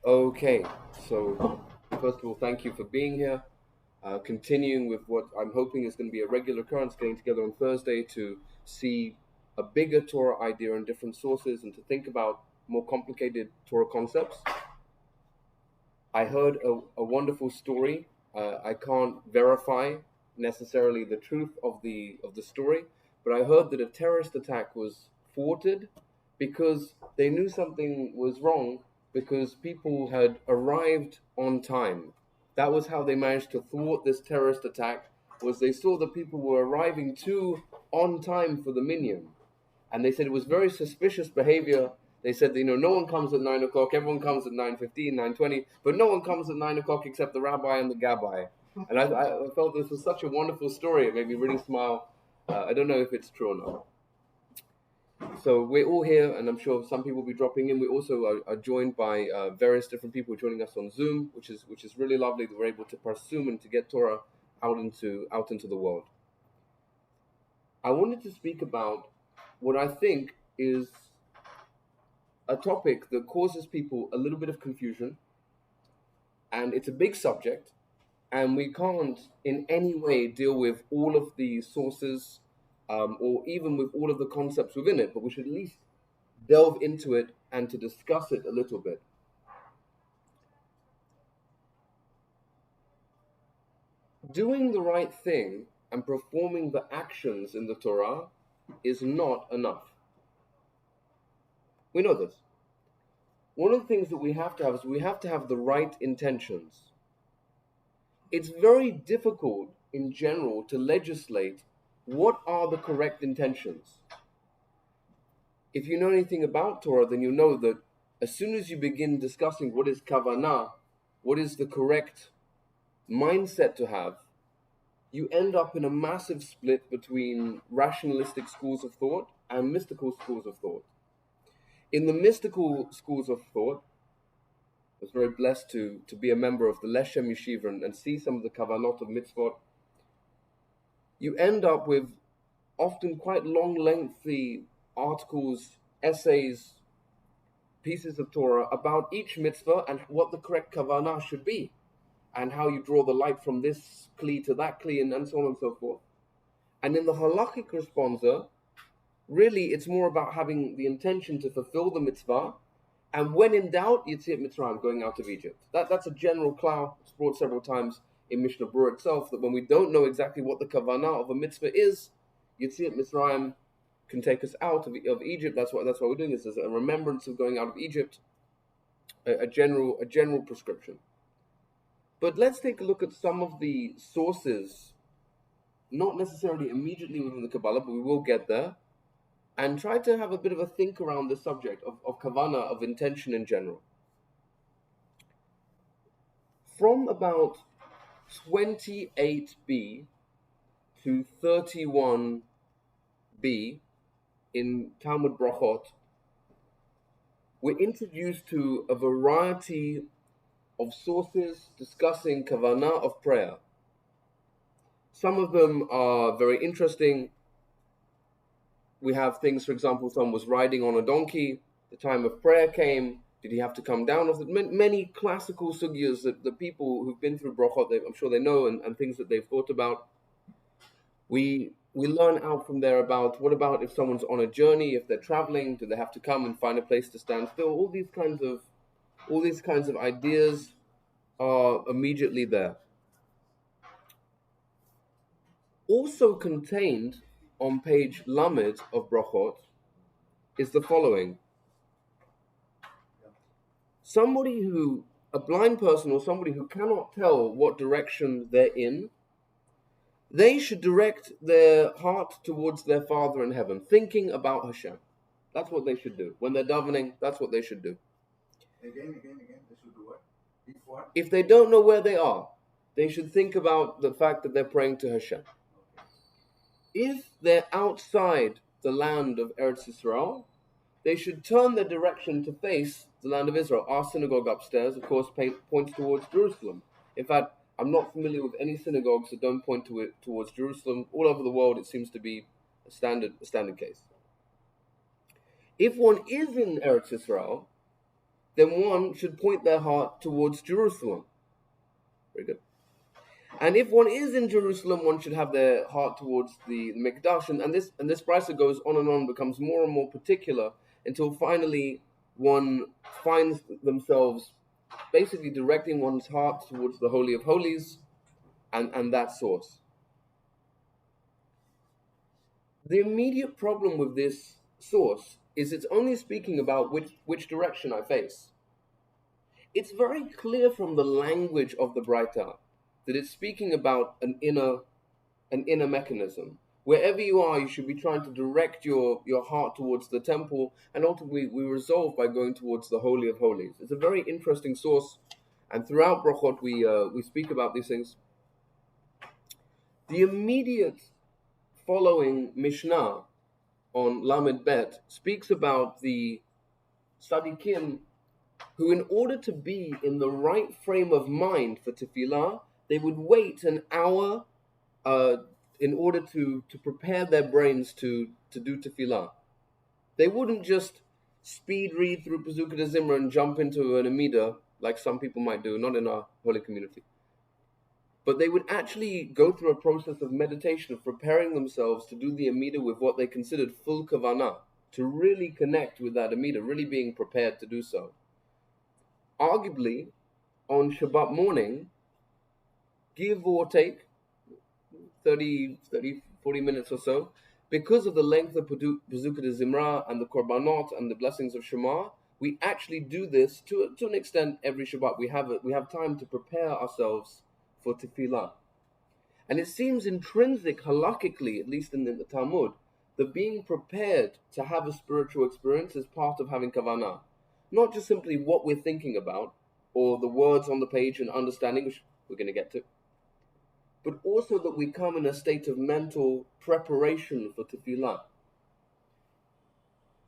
Okay, so first of all, thank you for being here. Continuing with what I'm hoping is going to be a regular occurrence, getting together on Thursday to see a bigger Torah idea in different sources and to think about more complicated Torah concepts. I heard a wonderful story. I can't verify necessarily the truth of the story, but I heard that a terrorist attack was thwarted because they knew something was wrong because people had arrived on time. That was how they managed to thwart this terrorist attack. Was they saw that people were arriving too on time for the minyan, and they said it was very suspicious behavior. They said, no one comes at 9 o'clock, everyone comes at 9:15, 9:20, but no one comes at 9 o'clock except the rabbi and the gabbai. And I felt this was such a wonderful story. It made me really smile. I don't know if it's true or not. So we're all here, and I'm sure some people will be dropping in. We also are joined by various different people joining us on Zoom, which is really lovely that we're able to pursue and to get Torah out into the world. I wanted to speak about what I think is a topic that causes people a little bit of confusion, and it's a big subject, and we can't in any way deal with all of the sources or even with all of the concepts within it, but we should at least delve into it and to discuss it a little bit. Doing the right thing and performing the actions in the Torah is not enough. We know this. One of the things that we have to have is we have to have the right intentions. It's very difficult in general to legislate what are the correct intentions. If you know anything about Torah, then you know that as soon as you begin discussing what is kavanah, what is the correct mindset to have, you end up in a massive split between rationalistic schools of thought and mystical schools of thought. In the mystical schools of thought, I was very blessed to be a member of the Leshem Yeshiva and see some of the kavanot of mitzvot. You end up with often quite long, lengthy articles, essays, pieces of Torah about each mitzvah and what the correct kavanah should be, and how you draw the light from this kli to that kli, and so on and so forth. And in the halakhic responsa, really it's more about having the intention to fulfill the mitzvah, and when in doubt, Yetziat Mitzrayim, going out of Egypt. That's a general cloud. It's brought several times in Mishnah Berurah itself, that when we don't know exactly what the kavanah of a mitzvah is, Yetziat Mitzrayim can take us out of Egypt. That's why we're doing this, as a remembrance of going out of Egypt, a general prescription. But let's take a look at some of the sources, not necessarily immediately within the Kabbalah, but we will get there, and try to have a bit of a think around the subject of kavanah, of intention in general. From about 28b to 31b in Talmud Brachot, we're introduced to a variety of sources discussing kavanah of prayer. Some of them are very interesting. We have things, for example, someone was riding on a donkey, the time of prayer came, did he have to come down off it? Many classical sugyas that the people who've been through Brachot, I'm sure they know, and things that they've thought about. We learn out from there about what about if someone's on a journey, if they're traveling, do they have to come and find a place to stand still? All these kinds of ideas are immediately there. Also contained on page Lamed of Brachot is the following. A blind person or somebody who cannot tell what direction they're in, they should direct their heart towards their Father in heaven, thinking about Hashem. That's what they should do. When they're davening, that's what they should do. Again, they should do what? Before? If they don't know where they are, they should think about the fact that they're praying to Hashem. If they're outside the land of Eretz Yisrael, they should turn their direction to face the land of Israel. Our synagogue upstairs, of course, points towards Jerusalem. In fact, I'm not familiar with any synagogues that don't point towards Jerusalem. All over the world, it seems to be a standard case. If one is in Eretz Yisrael, then one should point their heart towards Jerusalem. Very good. And if one is in Jerusalem, one should have their heart towards the Mikdash, and this brisa goes on, becomes more and more particular until finally one finds themselves basically directing one's heart towards the Holy of Holies and that source. The immediate problem with this source is it's only speaking about which direction I face. It's very clear from the language of the Braita that it's speaking about an inner mechanism. Wherever you are, you should be trying to direct your heart towards the temple, and ultimately we resolve by going towards the Holy of Holies. It's a very interesting source, and throughout Brachot we speak about these things. The immediate following Mishnah on Lamed Bet speaks about the Tzadikim who, in order to be in the right frame of mind for tefillah, they would wait an hour in order to prepare their brains to do tefillah. They wouldn't just speed read through Pezukah de Zimra and jump into an Amida like some people might do, not in our holy community. But they would actually go through a process of meditation, of preparing themselves to do the Amida with what they considered full kavanah, to really connect with that Amida, really being prepared to do so. Arguably, on Shabbat morning, give or take 30, 40 minutes or so, because of the length of Pezukah de Zimra and the Korbanot and the blessings of Shema, we actually do this to an extent every Shabbat. We have time to prepare ourselves for tefillah. And it seems intrinsic, halakhically, at least in the Talmud, that being prepared to have a spiritual experience is part of having kavanah. Not just simply what we're thinking about, or the words on the page and understanding, which we're going to get to, but also that we come in a state of mental preparation for tefillah.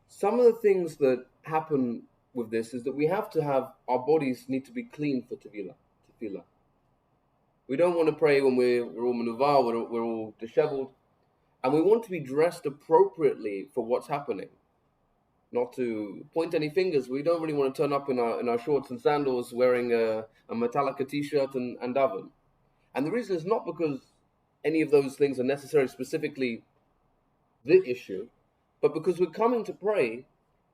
Some of the things that happen with this is that we have to have, our bodies need to be clean for tefillah. We don't want to pray when we're all menuvar, we're all disheveled, and we want to be dressed appropriately for what's happening. Not to point any fingers, we don't really want to turn up in our shorts and sandals wearing a Metallica t-shirt and daven. And the reason is not because any of those things are necessary, specifically the issue, but because we're coming to pray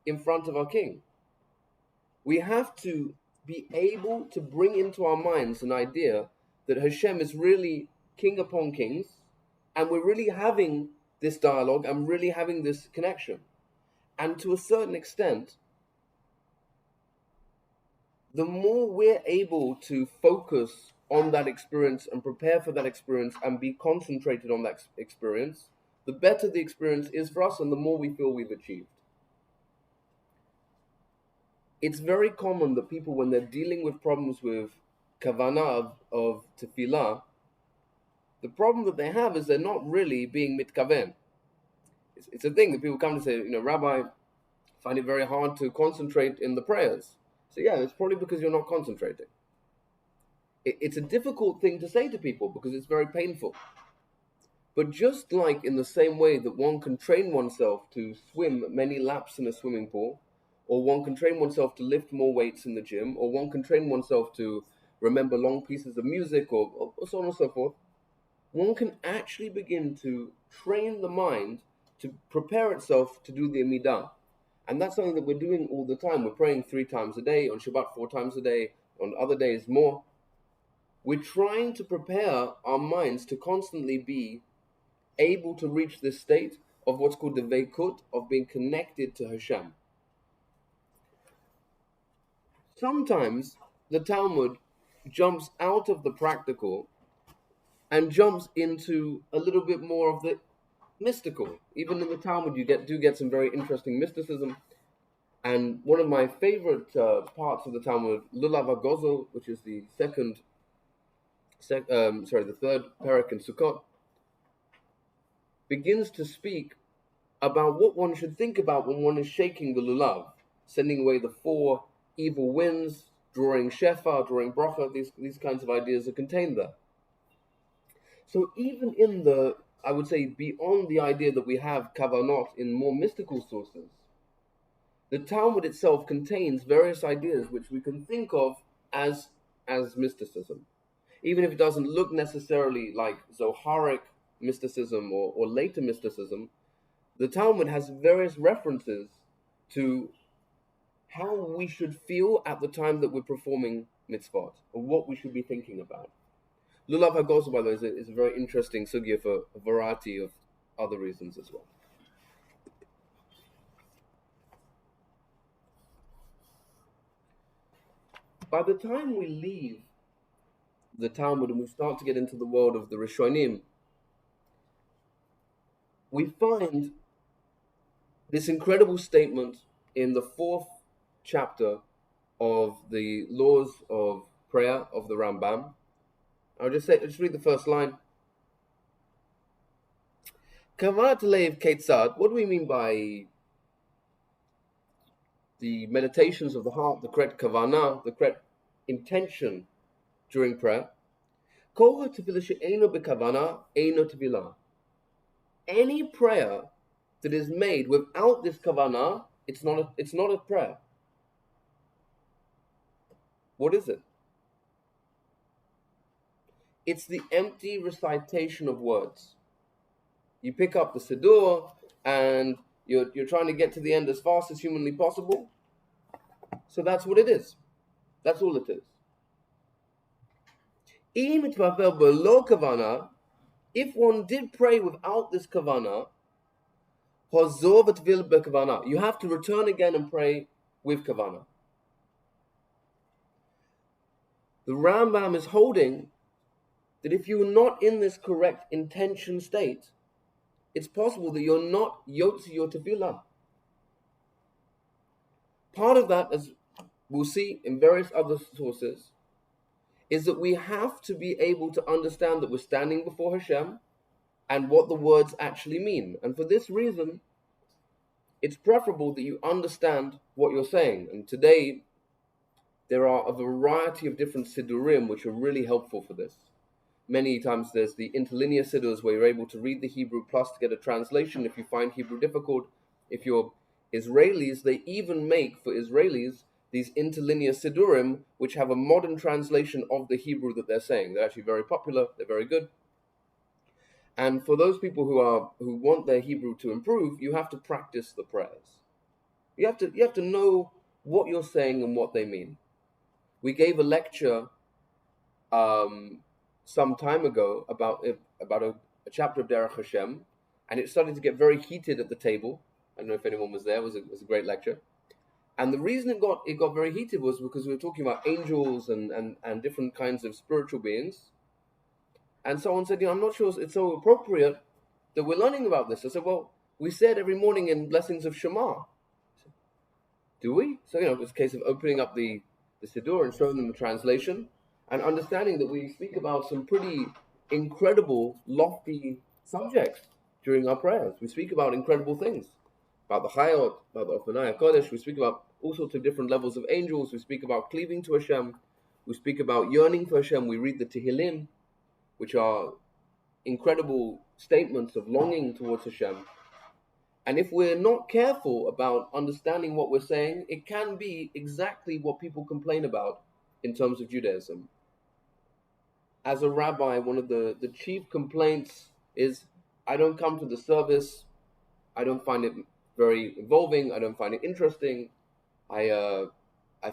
in front of our King. We have to be able to bring into our minds an idea that Hashem is really king upon kings, and we're really having this dialogue and really having this connection. And to a certain extent, the more we're able to focus on that experience and prepare for that experience and be concentrated on that experience, the better the experience is for us and the more we feel we've achieved. It's very common that people, when they're dealing with problems with kavanah of tefillah, the problem that they have is they're not really being mitkaven. It's a thing that people come to say, Rabbi, I find it very hard to concentrate in the prayers. So yeah, it's probably because you're not concentrating. It's a difficult thing to say to people because it's very painful. But just like in the same way that one can train oneself to swim many laps in a swimming pool, or one can train oneself to lift more weights in the gym, or one can train oneself to remember long pieces of music, or so on and so forth, one can actually begin to train the mind to prepare itself to do the Amidah. And that's something that we're doing all the time. We're praying 3 times a day, on Shabbat 4 times a day, on other days more. We're trying to prepare our minds to constantly be able to reach this state of what's called the Veikut, of being connected to Hashem. Sometimes the Talmud jumps out of the practical and jumps into a little bit more of the mystical. Even in the Talmud, you do get some very interesting mysticism. And one of my favorite parts of the Talmud, Lulav HaGozel, which is the third parak in Sukkot, begins to speak about what one should think about when one is shaking the lulav, sending away the 4 evil winds, drawing shefa, drawing bracha. These kinds of ideas are contained there. So even in the, I would say, beyond the idea that we have kavanot in more mystical sources, the Talmud itself contains various ideas which we can think of as mysticism, even if it doesn't look necessarily like Zoharic mysticism or later mysticism. The Talmud has various references to how we should feel at the time that we're performing mitzvot, or what we should be thinking about. Lulav HaGozel, by the way, is a very interesting sugya for a variety of other reasons as well. By the time we leave the Talmud and we start to get into the world of the Rishonim, we find this incredible statement in the 4th chapter of the Laws of Prayer of the Rambam. I'll just read the first line. Kavanat Lev Ketzad. What do we mean by the meditations of the heart, the correct kavanah, the correct intention during prayer? Kol ha'tefillah she'eino b'kavanah eino tefillah. Any prayer that is made without this kavanah, it's not a prayer. What is it? It's the empty recitation of words. You pick up the Siddur and you're trying to get to the end as fast as humanly possible. So that's what it is. That's all it is. If one did pray without this kavanah, you have to return again and pray with kavanah. The Rambam is holding that if you're not in this correct intention state, it's possible that you're not yotzi your tefillah. Part of that, as we'll see in various other sources, is that we have to be able to understand that we're standing before Hashem and what the words actually mean. And for this reason, it's preferable that you understand what you're saying. And today, there are a variety of different siddurim which are really helpful for this. Many times there's the interlinear siddurs where you're able to read the Hebrew plus to get a translation if you find Hebrew difficult. If you're Israelis, they even make for Israelis these interlinear siddurim which have a modern translation of the Hebrew that they're saying. They're actually very popular, they're very good. And for those people who want their Hebrew to improve, you have to practice the prayers. You have to know what you're saying and what they mean. We gave a lecture some time ago about a chapter of Derech Hashem, and it started to get very heated at the table. I don't know if anyone was there. It was a great lecture. And the reason it got very heated was because we were talking about angels and different kinds of spiritual beings. And someone said, I'm not sure it's so appropriate that we're learning about this. I said, well, we said every morning in blessings of Shema. Said, do we? So, it's a case of opening up the Siddur and showing them the translation and understanding that we speak about some pretty incredible, lofty subjects during our prayers. We speak about incredible things. About the Chayot, about the Ofanai HaKodesh. We speak about all sorts of different levels of angels. We speak about cleaving to Hashem. We speak about yearning for Hashem. We read the Tehillim, which are incredible statements of longing towards Hashem. And if we're not careful about understanding what we're saying, it can be exactly what people complain about in terms of Judaism. As a rabbi, one of the chief complaints is, I don't come to the service, I don't find it very involving, I don't find it interesting, I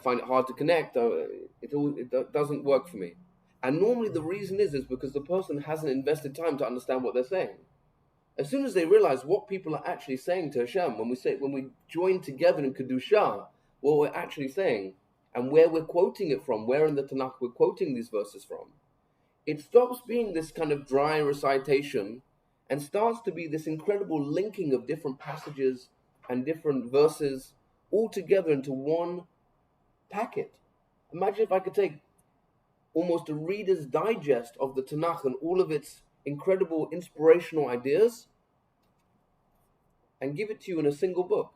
find it hard to connect, it doesn't work for me. And normally the reason is because the person hasn't invested time to understand what they're saying. As soon as they realize what people are actually saying to Hashem, when we join together in Kedusha, what we're actually saying, and where we're quoting it from, where in the Tanakh we're quoting these verses from, it stops being this kind of dry recitation and starts to be this incredible linking of different passages and different verses all together into one packet. Imagine if I could take almost a Reader's Digest of the Tanakh and all of its incredible inspirational ideas and give it to you in a single book.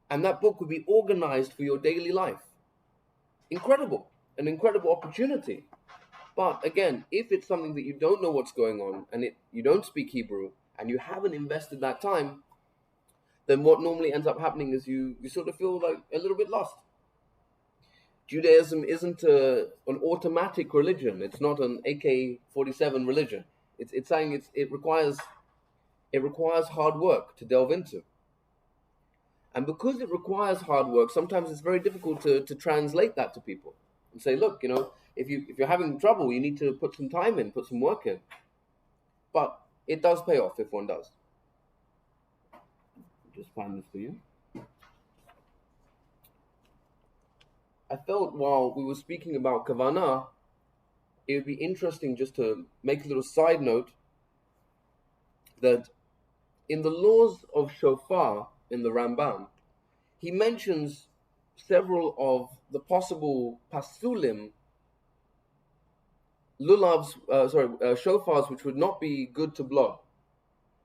And that book would be organized for your daily life. Incredible. An incredible opportunity. But again, if it's something that you don't know what's going on and you don't speak Hebrew and you haven't invested that time, then what normally ends up happening is you sort of feel like a little bit lost. Judaism isn't an automatic religion. It's not an AK-47 religion. It's saying it requires hard work to delve into. And because it requires hard work, sometimes it's very difficult to translate that to people and say, look, if you're having trouble, you need to put some time in, put some work in. But it does pay off if one does. Just find this for you. I felt while we were speaking about kavanah, it would be interesting just to make a little side note that in the laws of shofar in the Rambam, he mentions several of the possible pasulim, shofars which would not be good to blow.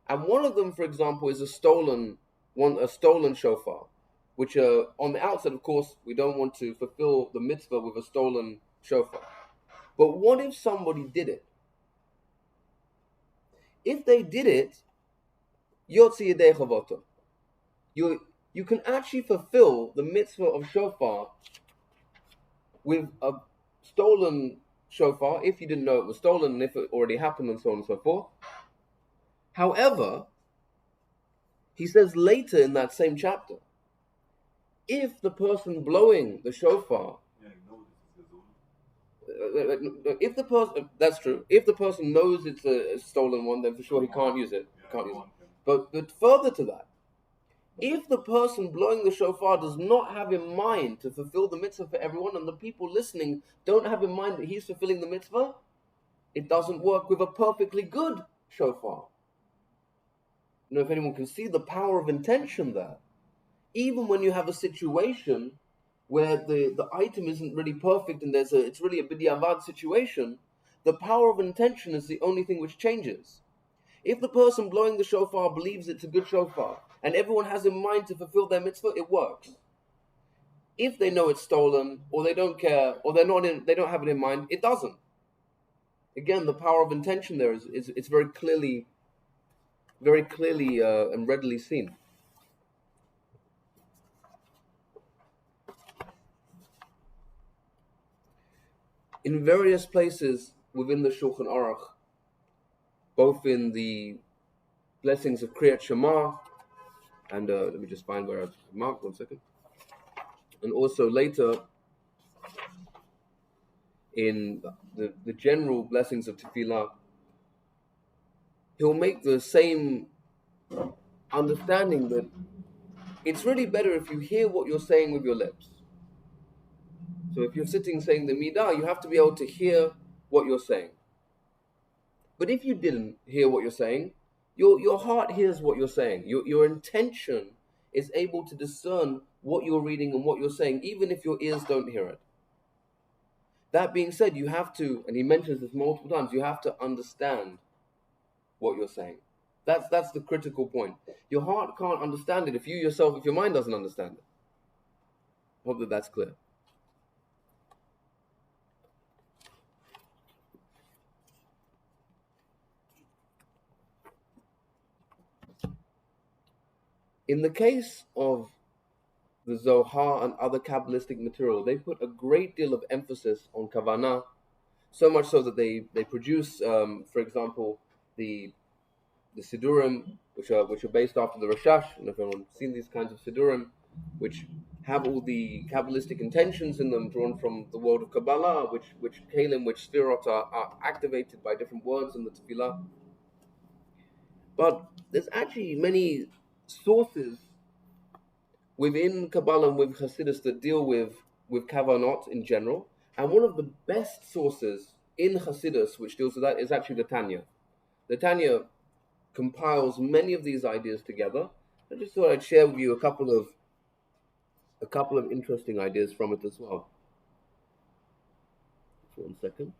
And one of them, for example, is a stolen shofar, which on the outset, of course, we don't want to fulfill the mitzvah with a stolen shofar. But what if somebody did it? If they did it, yotzi yedei chavoto. You can actually fulfill the mitzvah of shofar with a stolen shofar if you didn't know it was stolen and if it already happened and so on and so forth. However, he says later in that same chapter, if the person blowing the shofar, if the person, that's true, if the person knows it's a stolen one, then for sure he can't use it. But further to that, if the person blowing the shofar does not have in mind to fulfill the mitzvah for everyone, and the people listening don't have in mind that he's fulfilling the mitzvah, it doesn't work with a perfectly good shofar. If anyone can see the power of intention there. Even when you have a situation where the item isn't really perfect and it's really a b'diavad situation, the power of intention is the only thing which changes. If the person blowing the shofar believes it's a good shofar and everyone has in mind to fulfill their mitzvah, it works. If they know it's stolen or they don't care or they don't have it in mind, it doesn't. Again, the power of intention there is it's very clearly and readily seen. In various places within the Shulchan Aruch, both in the blessings of Kriyat Shema, and let me just find where I've marked 1 second, and also later in the general blessings of Tefillah, he'll make the same understanding that it's really better if you hear what you're saying with your lips. So if you're sitting saying the Midah, you have to be able to hear what you're saying. But if you didn't hear what you're saying, your heart hears what you're saying. Your intention is able to discern what you're reading and what you're saying, even if your ears don't hear it. That being said, you have to, and he mentions this multiple times, you have to understand what you're saying. That's the critical point. Your heart can't understand it if your mind doesn't understand it. Hope that that's clear. In the case of the Zohar and other Kabbalistic material, they put a great deal of emphasis on kavanah, so much so that they produce, for example, the Sidurim, which are based after the Rashash, and if anyone's seen these kinds of Sidurim, which have all the Kabbalistic intentions in them drawn from the world of Kabbalah, which Kalim, which Sfirot are activated by different words in the Tefillah. But there's actually many sources within Kabbalah and with Hasidus that deal with Kavanot in general. And one of the best sources in Hasidus which deals with that is actually the Tanya. The Tanya compiles many of these ideas together. I just thought I'd share with you a couple of interesting ideas from it as well. 1 second.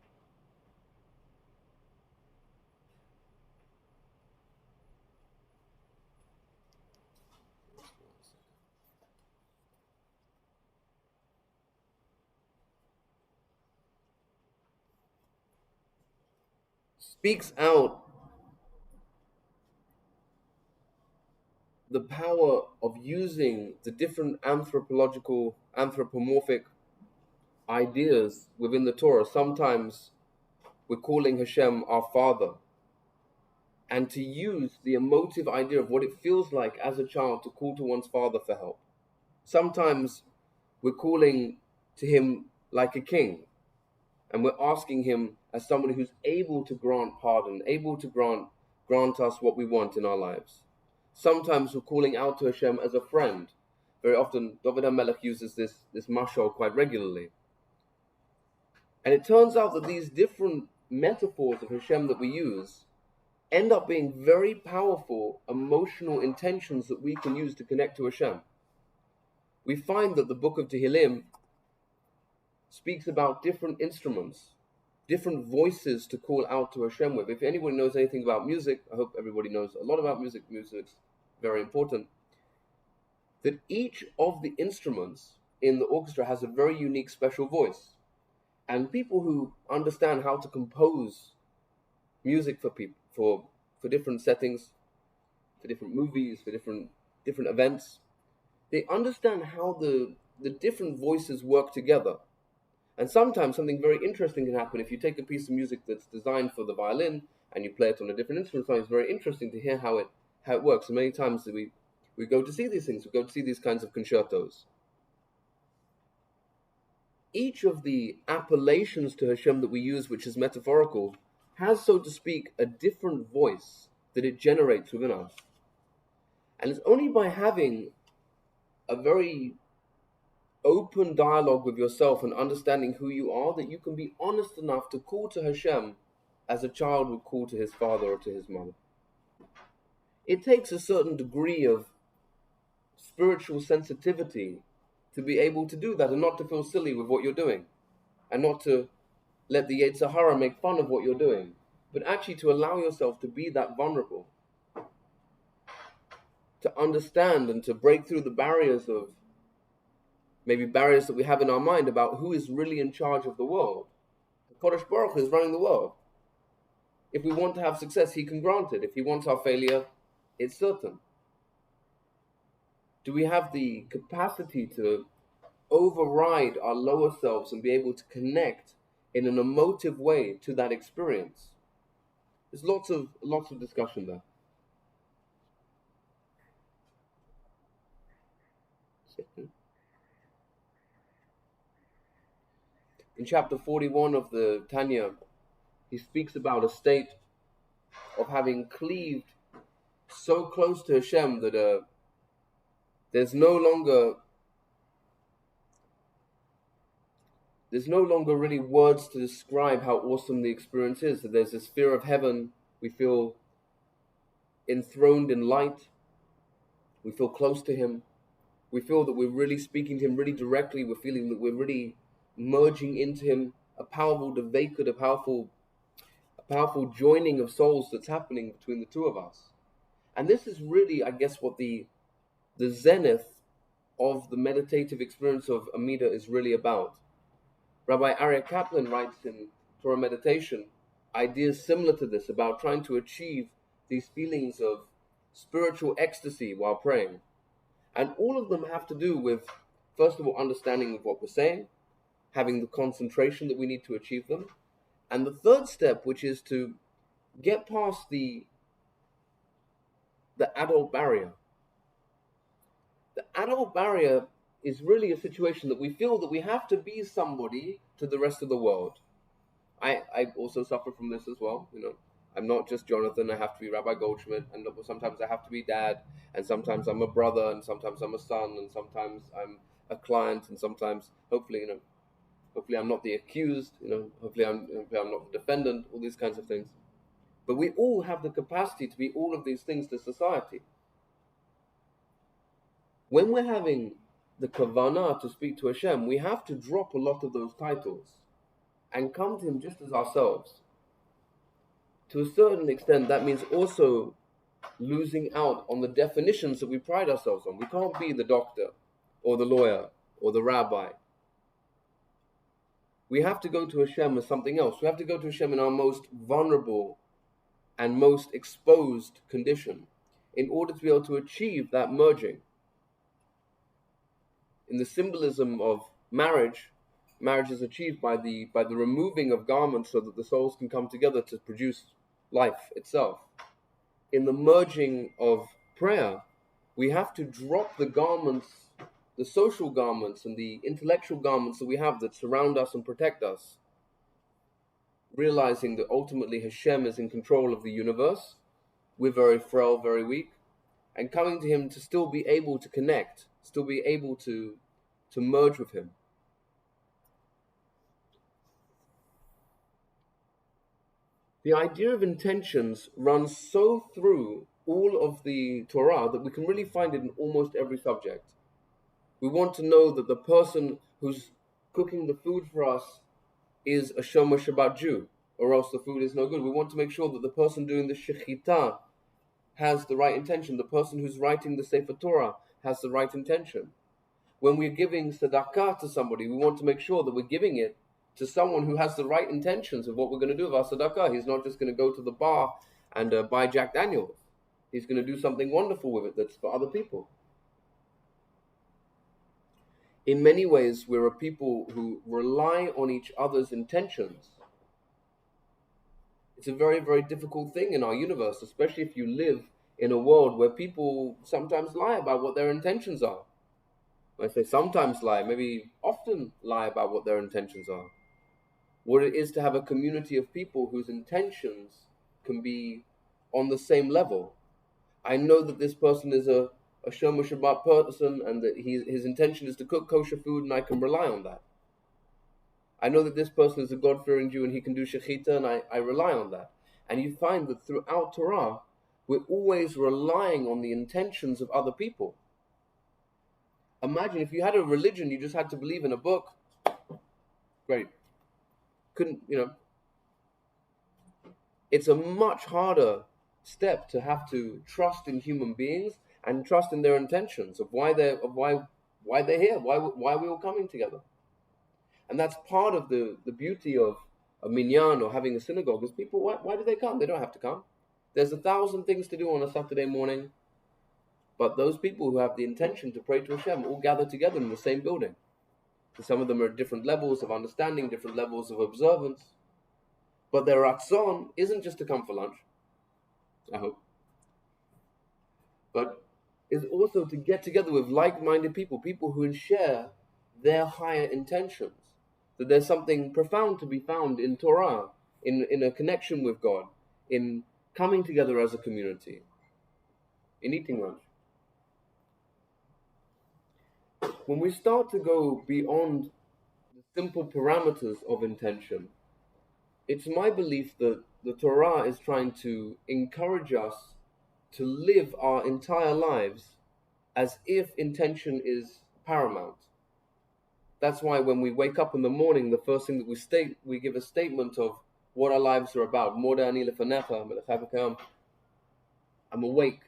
Speaks out the power of using the different anthropomorphic ideas within the Torah. Sometimes we're calling Hashem our Father, and to use the emotive idea of what it feels like as a child to call to one's father for help. Sometimes we're calling to him like a king, and we're asking him as somebody who's able to grant pardon, able to grant us what we want in our lives. Sometimes we're calling out to Hashem as a friend. Very often, David HaMelech uses this mashal quite regularly. And it turns out that these different metaphors of Hashem that we use end up being very powerful emotional intentions that we can use to connect to Hashem. We find that the book of Tehillim speaks about different instruments, different voices to call out to Hashem with. If anybody knows anything about music, I hope everybody knows a lot about music. Music's very important. That each of the instruments in the orchestra has a very unique special voice. And people who understand how to compose music for people, for different settings, for different movies, for different events, they understand how the different voices work together. And sometimes something very interesting can happen. If you take a piece of music that's designed for the violin and you play it on a different instrument, it's very interesting to hear how it works. And many times we go to see these things, we go to see these kinds of concertos. Each of the appellations to Hashem that we use, which is metaphorical, has, so to speak, a different voice that it generates within us. And it's only by having a very open dialogue with yourself and understanding who you are that you can be honest enough to call to Hashem as a child would call to his father or to his mother. It takes a certain degree of spiritual sensitivity to be able to do that and not to feel silly with what you're doing and not to let the Yetzer Hara make fun of what you're doing, but actually to allow yourself to be that vulnerable, to understand and to break through the barriers that we have in our mind about who is really in charge of the world. The Kodesh Baruch Hu is running the world. If we want to have success, he can grant it. If he wants our failure, it's certain. Do we have the capacity to override our lower selves and be able to connect in an emotive way to that experience? There's lots of discussion there. In chapter 41 of the Tanya, he speaks about a state of having cleaved so close to Hashem that there's no longer really words to describe how awesome the experience is. That there's this fear of heaven. We feel enthroned in light. We feel close to him. We feel that we're really speaking to him really directly. We're feeling that we're really merging into him. A powerful devekut, a powerful joining of souls that's happening between the two of us. And this is really, I guess, what the zenith of the meditative experience of Amida is really about. Rabbi Aryeh Kaplan writes in Torah Meditation ideas similar to this about trying to achieve these feelings of spiritual ecstasy while praying. And all of them have to do with, first of all, understanding of what we're saying, having the concentration that we need to achieve them. And the third step, which is to get past the adult barrier. The adult barrier is really a situation that we feel that we have to be somebody to the rest of the world. I also suffer from this as well. I'm not just Jonathan. I have to be Rabbi Goldschmidt, and sometimes I have to be dad, and sometimes I'm a brother, and sometimes I'm a son, and sometimes I'm a client, and sometimes, hopefully I'm not the accused. Hopefully I'm not the defendant. All these kinds of things. But we all have the capacity to be all of these things to society. When we're having the kavanah to speak to Hashem, we have to drop a lot of those titles and come to him just as ourselves. To a certain extent, that means also losing out on the definitions that we pride ourselves on. We can't be the doctor or the lawyer or the rabbi. We have to go to Hashem as something else. We have to go to Hashem in our most vulnerable and most exposed condition. in order to be able to achieve that merging. In the symbolism of marriage, marriage is achieved by the removing of garments so that the souls can come together to produce life itself. In the merging of prayer, we have to drop the garments, the social garments and the intellectual garments that we have that surround us and protect us, realizing that ultimately Hashem is in control of the universe. We're very frail, very weak, and coming to Him to still be able to connect, still be able to merge with Him. The idea of intentions runs so through all of the Torah that we can really find it in almost every subject. We want to know that the person who's cooking the food for us is a Shomer Shabbat Jew, or else the food is no good. We want to make sure that the person doing the shechita has the right intention. The person who's writing the Sefer Torah has the right intention. When we're giving tzedakah to somebody, we want to make sure that we're giving it to someone who has the right intentions of what we're going to do with our tzedakah. He's not just going to go to the bar and buy Jack Daniels. He's going to do something wonderful with it that's for other people. In many ways, we're a people who rely on each other's intentions. It's a very, very difficult thing in our universe, especially if you live in a world where people sometimes lie about what their intentions are. When I say sometimes lie, maybe often lie about what their intentions are. What it is to have a community of people whose intentions can be on the same level. I know that this person is a Shomer Shabbat person and that his intention is to cook kosher food, and I can rely on that. I know that this person is a God-fearing Jew and he can do shechita, and I rely on that. And you find that throughout Torah, we're always relying on the intentions of other people. Imagine if you had a religion, you just had to believe in a book. Great. It's a much harder step to have to trust in human beings and trust in their intentions of why they're here, why we all coming together. And that's part of the beauty of a minyan or having a synagogue is people, why do they come? They don't have to come. There's 1,000 things to do on a Saturday morning, but those people who have the intention to pray to Hashem all gather together in the same building. And some of them are at different levels of understanding, different levels of observance, but their ratzon isn't just to come for lunch, I hope, but is also to get together with like-minded people who share their higher intentions, that there's something profound to be found in Torah, in a connection with God, in coming together as a community, in eating lunch. When we start to go beyond the simple parameters of intention, it's my belief that the Torah is trying to encourage us to live our entire lives as if intention is paramount. That's why when we wake up in the morning, the first thing that we give a statement of what our lives are about. I'm awake.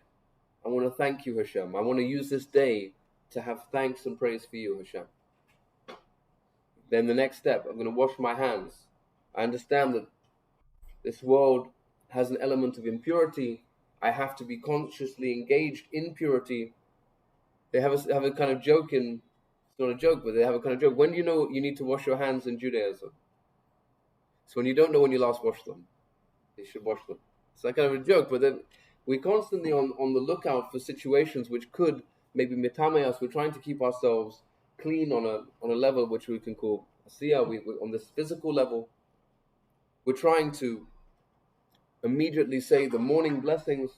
I want to thank you, Hashem. I want to use this day to have thanks and praise for you, Hashem. Then the next step, I'm going to wash my hands. I understand that this world has an element of impurity. I have to be consciously engaged in purity. They have a kind of joke it's not a joke, but they have a kind of joke. When do you know you need to wash your hands in Judaism? It's when you don't know when you last washed them. You should wash them. It's that kind of a joke, but then we're constantly on the lookout for situations which could maybe mitame us. We're trying to keep ourselves clean on a level which we can call asiyah. We on this physical level. We're trying to immediately say the morning blessings,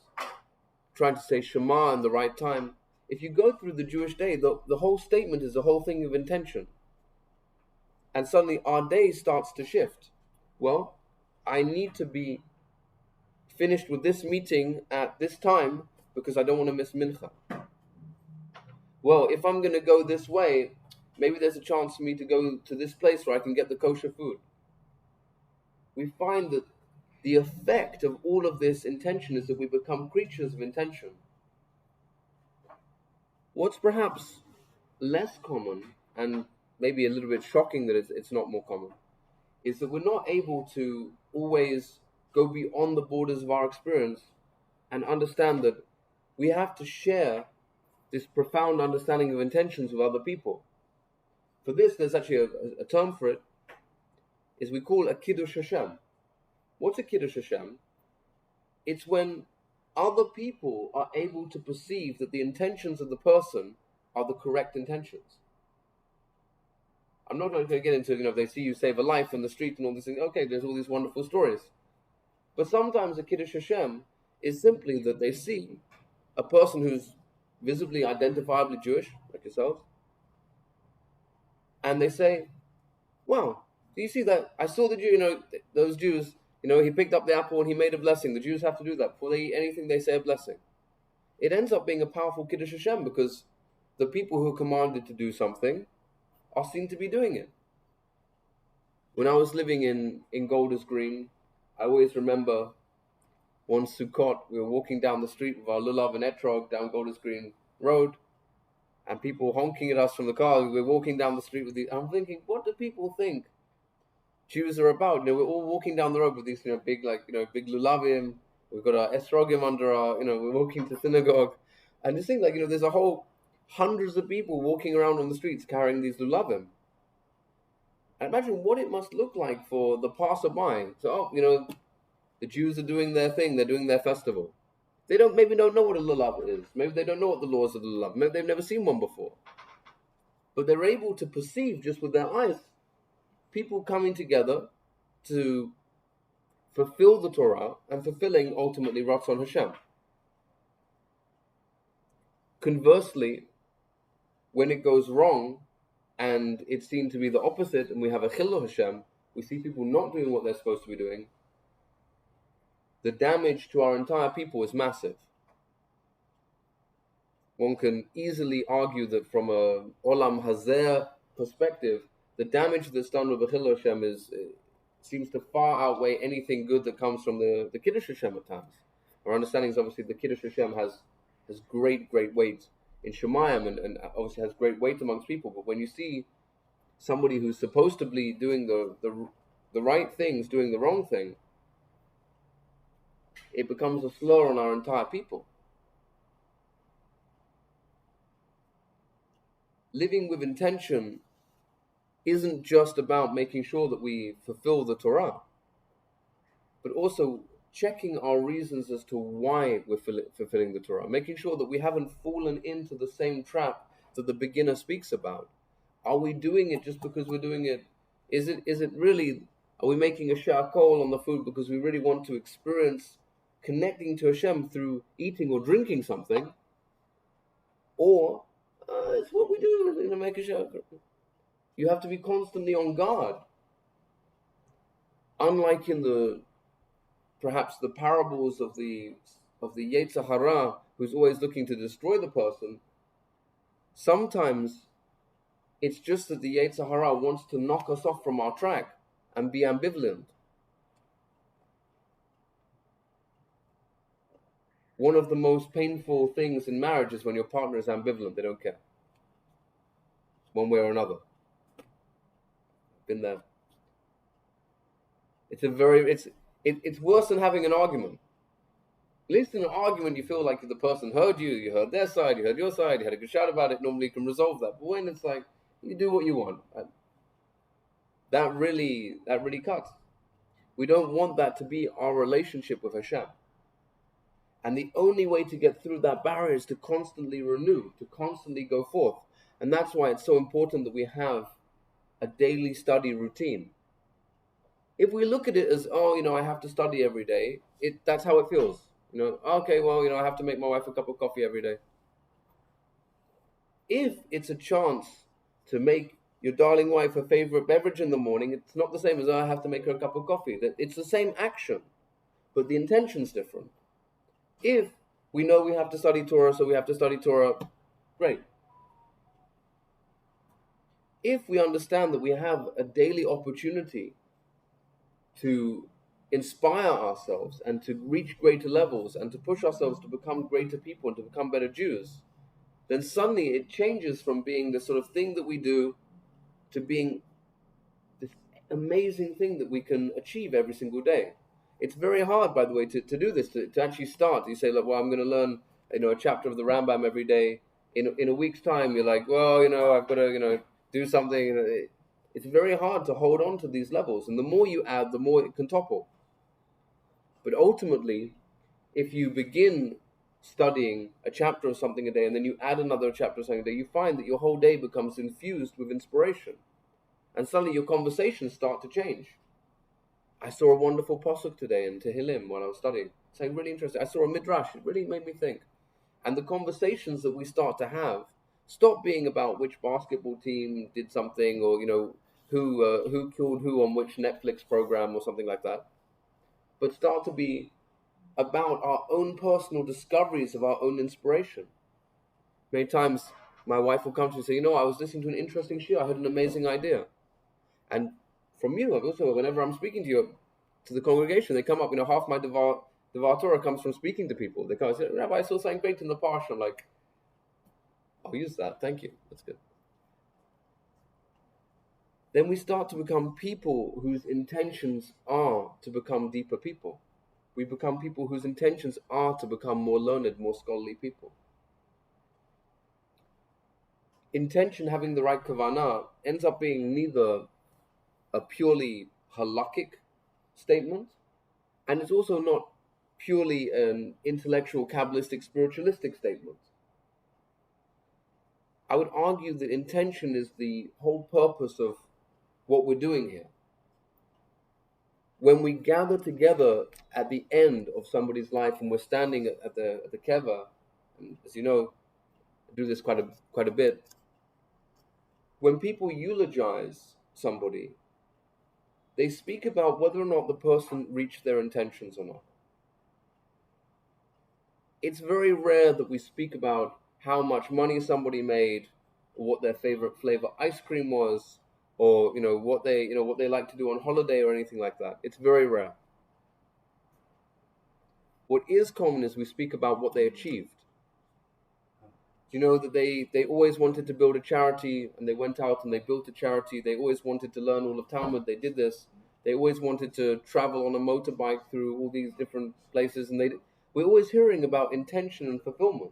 trying to say Shema in the right time. If you go through the Jewish day, the whole statement is a whole thing of intention. And suddenly our day starts to shift. Well, I need to be finished with this meeting at this time because I don't want to miss mincha. Well, if I'm going to go this way, maybe there's a chance for me to go to this place where I can get the kosher food. We find that the effect of all of this intention is that we become creatures of intention. What's perhaps less common, and maybe a little bit shocking that it's not more common, is that we're not able to always go beyond the borders of our experience and understand that we have to share this profound understanding of intentions with other people. For this, there's actually a term for it, is we call a Kiddush Hashem. What's a Kiddush Hashem? It's when other people are able to perceive that the intentions of the person are the correct intentions. I'm not going to get into, if they see you save a life in the street and all these things, okay, there's all these wonderful stories. But sometimes a Kiddush Hashem is simply that they see a person who's visibly, identifiably Jewish, like yourselves, and they say, wow, do you see that? I saw the Jew, those Jews, he picked up the apple and he made a blessing. The Jews have to do that. Before they eat anything, they say a blessing. It ends up being a powerful Kiddush Hashem because the people who are commanded to do something are seen to be doing it. When I was living in Golders Green, I always remember one Sukkot, we were walking down the street with our lulav and etrog down Golders Green Road, and people honking at us from the car. We were walking down the street with I'm thinking, what do people think Jews are about? We're all walking down the road with these, big lulavim. We've got our esrogim under our, we're walking to synagogue, and just think there's a whole hundreds of people walking around on the streets carrying these lulavim. And imagine what it must look like for the passerby. So, the Jews are doing their thing. They're doing their festival. They maybe don't know what a lulav is. Maybe they don't know what the laws of the lulav. Maybe they've never seen one before. But they're able to perceive just with their eyes people coming together to fulfill the Torah and fulfilling ultimately Ratzon Hashem. Conversely, when it goes wrong and it's seen to be the opposite and we have a Chilul Hashem, we see people not doing what they're supposed to be doing, the damage to our entire people is massive. One can easily argue that from a Olam Hazeh perspective, the damage that's done with the Chilul Hashem seems to far outweigh anything good that comes from the Kiddush Hashem at times. Our understanding is obviously the Kiddush Hashem has great weight in Shemayim and obviously has great weight amongst people. But when you see somebody who's supposed to be doing the right things, doing the wrong thing, it becomes a slur on our entire people. Living with intention isn't just about making sure that we fulfill the Torah, but also checking our reasons as to why we're fulfilling the Torah, making sure that we haven't fallen into the same trap that the beginner speaks about. Are we doing it just because we're doing it? Is it really, are we making a sha'akol on the food because we really want to experience connecting to Hashem through eating or drinking something? Or it's what we do to make a sha'akol. You have to be constantly on guard. Unlike in perhaps the parables of the Yetzer Hara, who's always looking to destroy the person, sometimes it's just that the Yetzer Hara wants to knock us off from our track and be ambivalent. One of the most painful things in marriage is when your partner is ambivalent. They don't care, one way or another. Been there. It's worse than having an argument. At least in an argument, you feel like the person heard you, you heard their side, you heard your side, you had a good shout about it. Normally, you can resolve that. But when it's like you do what you want, that really cuts. We don't want that to be our relationship with Hashem. And the only way to get through that barrier is to constantly renew, to constantly go forth. And that's why it's so important that we have a daily study routine. If we look at it as, I have to study every day, that's how it feels. Okay, well, I have to make my wife a cup of coffee every day. If it's a chance to make your darling wife a favorite beverage in the morning, it's not the same as I have to make her a cup of coffee. It's the same action, but the intention's different. If we know we have to study Torah, so we have to study Torah, great. If we understand that we have a daily opportunity to inspire ourselves and to reach greater levels and to push ourselves to become greater people and to become better Jews, then suddenly it changes from being the sort of thing that we do to being this amazing thing that we can achieve every single day. It's very hard, by the way, to do this, to actually start. You say, look, well, I'm going to learn a chapter of the Rambam every day. In a week's time, you're like, well, I've got to, do something. It's very hard to hold on to these levels, and the more you add, the more it can topple. But ultimately, if you begin studying a chapter of something a day, and then you add another chapter of something a day, you find that your whole day becomes infused with inspiration, and suddenly your conversations start to change. I saw a wonderful posuk today in Tehillim while I was studying, saying really interesting. I saw a midrash. It really made me think. And the conversations that we start to have stop being about which basketball team did something, or who killed who on which Netflix program or something like that, but start to be about our own personal discoveries of our own inspiration. Many times my wife will come to me and say, I was listening to an interesting shir, I had an amazing idea. And from you, also, whenever I'm speaking to the congregation, they come up, half my Devar Torah comes from speaking to people. They come and say, Rabbi, I saw something great in the Parsha. I'm like, I'll use that. Thank you. That's good. Then we start to become people whose intentions are to become deeper people. We become people whose intentions are to become more learned, more scholarly people. Intention, having the right kavanah, ends up being neither a purely halakhic statement, and it's also not purely an intellectual, Kabbalistic, spiritualistic statement. I would argue that intention is the whole purpose of what we're doing here. When we gather together at the end of somebody's life and we're standing at the keva, and as you know, I do this quite a bit. When people eulogize somebody, they speak about whether or not the person reached their intentions or not. It's very rare that we speak about how much money somebody made, or what their favorite flavor ice cream was, or what they like to do on holiday or anything like that. It's very rare. What is common is we speak about what they achieved. You know that they always wanted to build a charity, and they went out and they built a charity. They always wanted to learn all of Talmud. They did this. They always wanted to travel on a motorbike through all these different places, and we're always hearing about intention and fulfillment.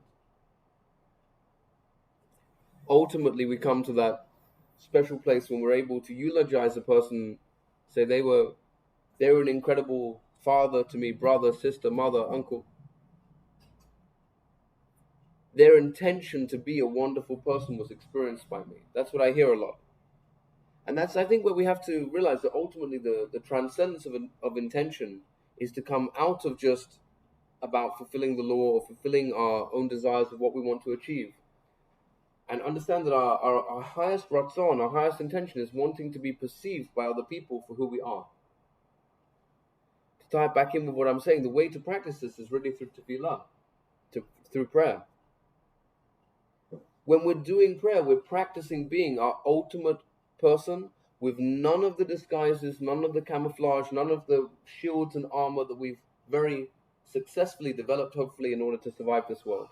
Ultimately, we come to that special place when we're able to eulogize a person, say they were an incredible father to me, brother, sister, mother, uncle. Their intention to be a wonderful person was experienced by me. That's what I hear a lot. And that's, I think, where we have to realize that ultimately the transcendence of intention is to come out of just about fulfilling the law or fulfilling our own desires of what we want to achieve. And understand that our highest ratzon, our highest intention is wanting to be perceived by other people for who we are. To tie it back in with what I'm saying, the way to practice this is really through tefillah, through prayer. When we're doing prayer, we're practicing being our ultimate person with none of the disguises, none of the camouflage, none of the shields and armor that we've very successfully developed, hopefully, in order to survive this world.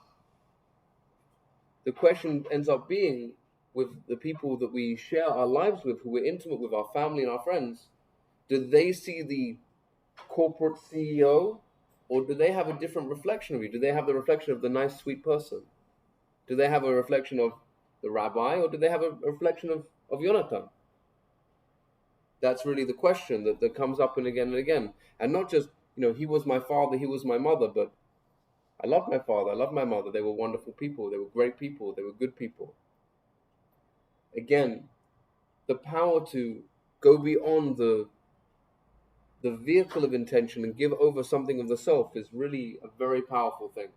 The question ends up being, with the people that we share our lives with, who we're intimate with, our family and our friends, do they see the corporate CEO, or do they have a different reflection of you? Do they have the reflection of the nice, sweet person? Do they have a reflection of the rabbi, or do they have a reflection of Yonatan? That's really the question that comes up and again. And not just, he was my father, he was my mother, but I love my father, I love my mother. They were wonderful people, they were great people, they were good people. Again, the power to go beyond the vehicle of intention and give over something of the self is really a very powerful thing.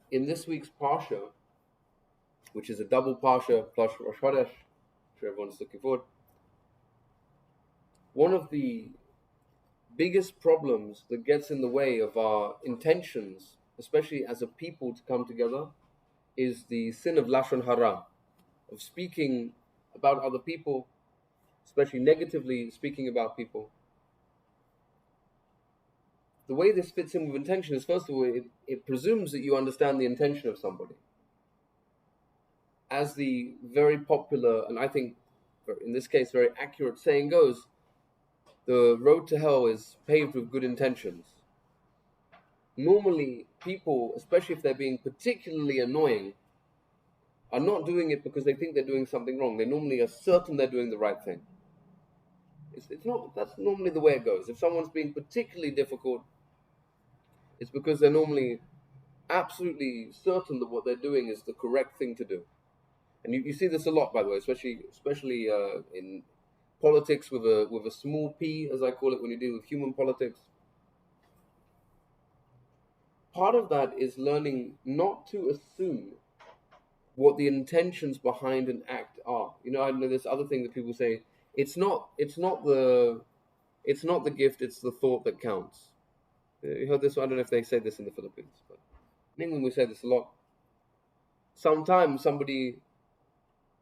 In this week's Parsha, which is a double Parsha plus Rosh Chodesh, which everyone's looking forward, one of the biggest problems that gets in the way of our intentions, especially as a people to come together, is the sin of Lashon Hara, of speaking about other people, especially negatively speaking about people. the way this fits in with intention is, first of all, it presumes that you understand the intention of somebody. As the very popular, and I think in this case very accurate saying goes, the road to hell is paved with good intentions. Normally, people, especially if they're being particularly annoying, are not doing it because they think they're doing something wrong. They normally are certain they're doing the right thing. It's not, that's normally the way it goes. If someone's being particularly difficult, it's because they're normally absolutely certain that what they're doing is the correct thing to do. And you see this a lot, by the way, especially in politics with a small p, as I call it, when you deal with human politics. Part of that is learning not to assume what the intentions behind an act are. You know, I know this other thing that people say, it's not the gift, it's the thought that counts. You heard this? I don't know if they say this in the Philippines, but in England we say this a lot. Sometimes somebody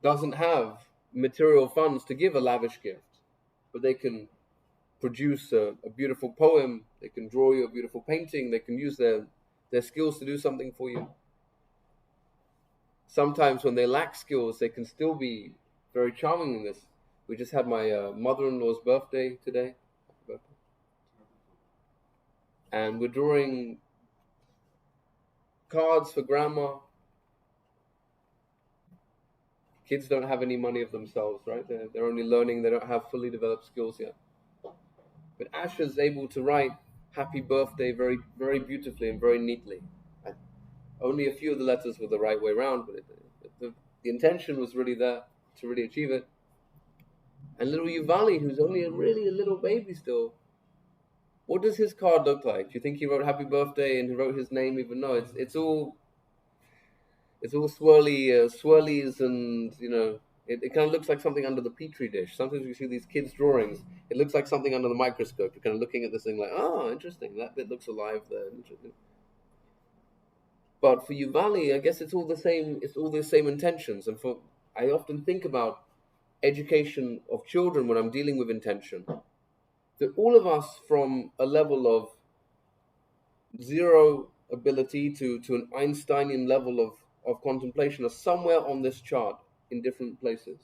doesn't have material funds to give a lavish gift, but they can produce a beautiful poem, they can draw you a beautiful painting, they can use their skills to do something for you. Sometimes when they lack skills, they can still be very charming in this. We just had my mother-in-law's birthday today, and we're drawing cards for grandma. Kids don't have any money of themselves, right? They're only learning, they don't have fully developed skills yet. But Asher's able to write happy birthday very, very beautifully and very neatly. Only a few of the letters were the right way around, but the intention was really there to really achieve it. And little Yuvali, who's only really a little baby still, what does his card look like? Do you think he wrote happy birthday and he wrote his name even? No, it's all swirlies, and it kind of looks like something under the petri dish. Sometimes you see these kids' drawings, it looks like something under the microscope. You're kind of looking at this thing like, oh, interesting, that bit looks alive there. Interesting. But for Yuvali, I guess it's all the same. It's all the same intentions. And I often think about education of children when I'm dealing with intention. That all of us, from a level of zero ability to an Einsteinian level of contemplation, are somewhere on this chart in different places.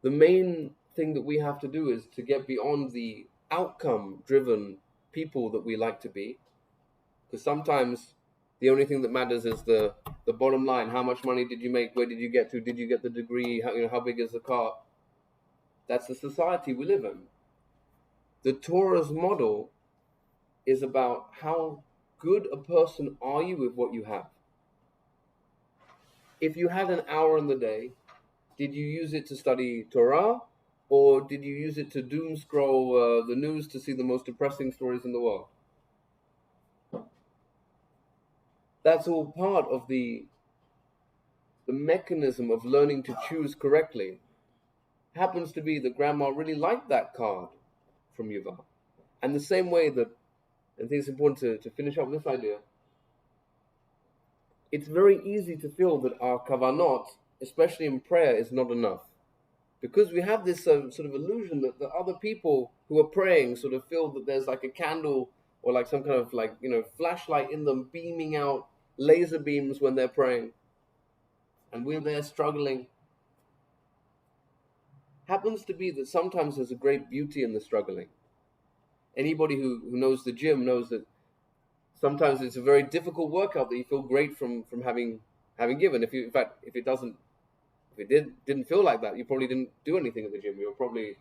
The main thing that we have to do is to get beyond the outcome-driven people that we like to be, because sometimes the only thing that matters is the bottom line. How much money did you make? Where did you get to? Did you get the degree? How big is the car? That's the society we live in. The Torah's model is about how good a person are you with what you have. If you had an hour in the day, did you use it to study Torah, or did you use it to doom scroll the news to see the most depressing stories in the world? That's all part of the mechanism of learning to choose correctly. Happens to be that grandma really liked that card from Yuval. And the same way that, I think it's important to finish up with this idea, it's very easy to feel that our kavanot, especially in prayer, is not enough. Because we have this sort of illusion that the other people who are praying sort of feel that there's like a candle or like some kind of flashlight in them beaming out laser beams when they're praying. And we're there struggling. Happens to be that sometimes there's a great beauty in the struggling. Anybody who knows the gym knows that sometimes it's a very difficult workout that you feel great from having given. If it didn't feel like that, you probably didn't do anything at the gym. You were probably,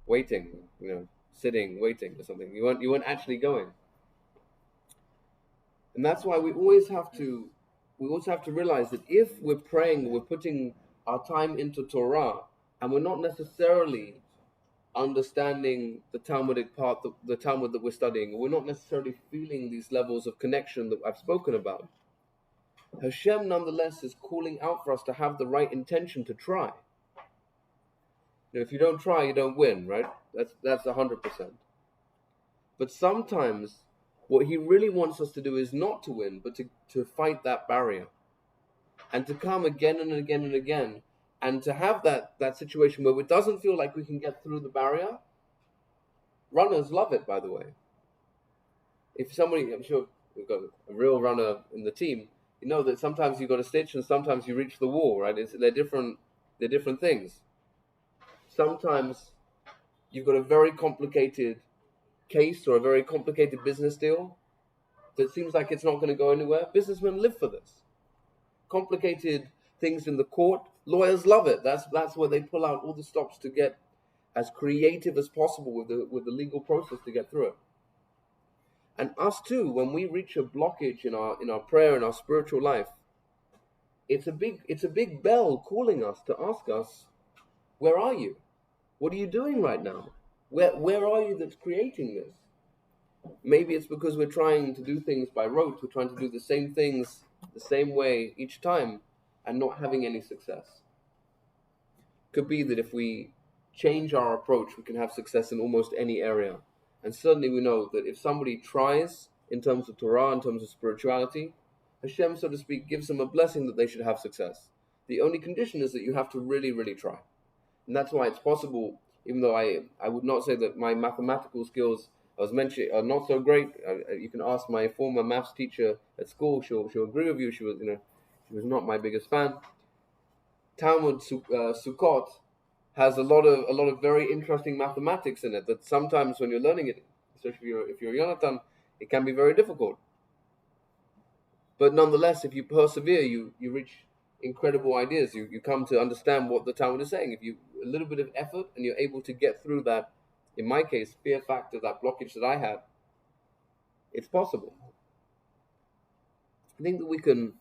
waiting, sitting, waiting or something. You weren't actually going. And that's why we always have to realize that if we're praying, we're putting our time into Torah, and we're not necessarily understanding the Talmudic part, the Talmud that we're studying, we're not necessarily feeling these levels of connection that I've spoken about, Hashem nonetheless is calling out for us to have the right intention to try. If you don't try, you don't win, right? That's 100%. But sometimes what he really wants us to do is not to win, but to fight that barrier. And to come again and again and again, and to have that situation where it doesn't feel like we can get through the barrier, Runners love it, by the way. If somebody, I'm sure we've got a real runner in the team, you know that sometimes you've got a stitch and sometimes you reach the wall, right? They're different. They're different things. Sometimes you've got a very complicated case or a very complicated business deal that seems like it's not going to go anywhere. Businessmen live for this. Complicated things in the court, lawyers love it. That's where they pull out all the stops to get as creative as possible with the legal process to get through it. And us too, when we reach a blockage in our prayer, in our spiritual life, it's a big bell calling us to ask us, where are you? What are you doing right now? Where are you that's creating this? Maybe it's because we're trying to do things by rote. We're trying to do the same things the same way each time and not having any success. Could be that if we change our approach, we can have success in almost any area. And certainly we know that if somebody tries in terms of Torah, in terms of spirituality, Hashem, so to speak, gives them a blessing that they should have success. The only condition is that you have to really, really try. And that's why it's possible, even though I would not say that my mathematical skills, I was mentioning, are not so great. You can ask my former maths teacher at school; she'll agree with you. She was not my biggest fan. Talmud Sukkot has a lot of very interesting mathematics in it. That sometimes when you're learning it, especially if you're Jonathan, it can be very difficult. But nonetheless, if you persevere, you reach incredible ideas. You come to understand what the Talmud is saying. If you a little bit of effort and you're able to get through that, in my case, fear factor, that blockage that I had, it's possible. I think that we can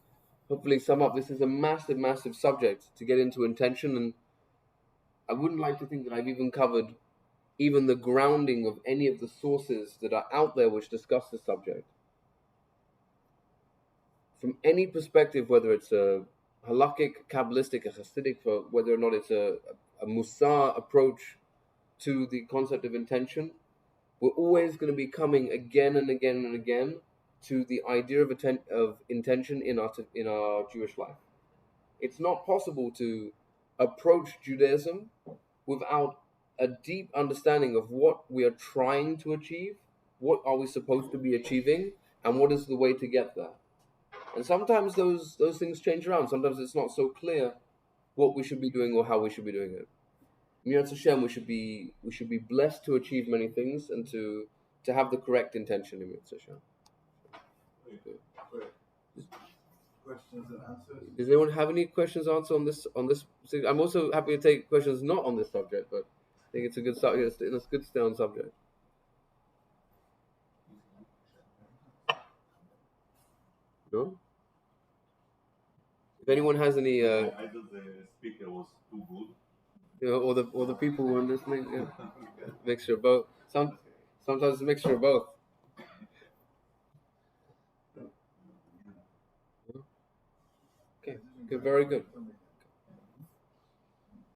hopefully sum up. This is a massive, massive subject to get into intention, and I wouldn't like to think that I've even covered even the grounding of any of the sources that are out there which discuss the subject. From any perspective, whether it's a halakhic, Kabbalistic, a Hasidic, for whether or not it's a Musar approach to the concept of intention, we're always going to be coming again and again and again to the idea of intention in our Jewish life. It's not possible to approach Judaism without a deep understanding of what we are trying to achieve, what are we supposed to be achieving, and what is the way to get there. And sometimes those things change around. Sometimes it's not so clear what we should be doing or how we should be doing it. Mirat Hashem, we should be blessed to achieve many things and to have the correct intention in Mirat Hashem. Questions and answers. Does anyone have any questions answered on this? I'm also happy to take questions not on this subject, but I think it's a good subject. It's good to stay on subject. No. If anyone has any, Either the speaker was too good, or the people who are listening, mixture of both. Sometimes it's a mixture of both. Okay, very good.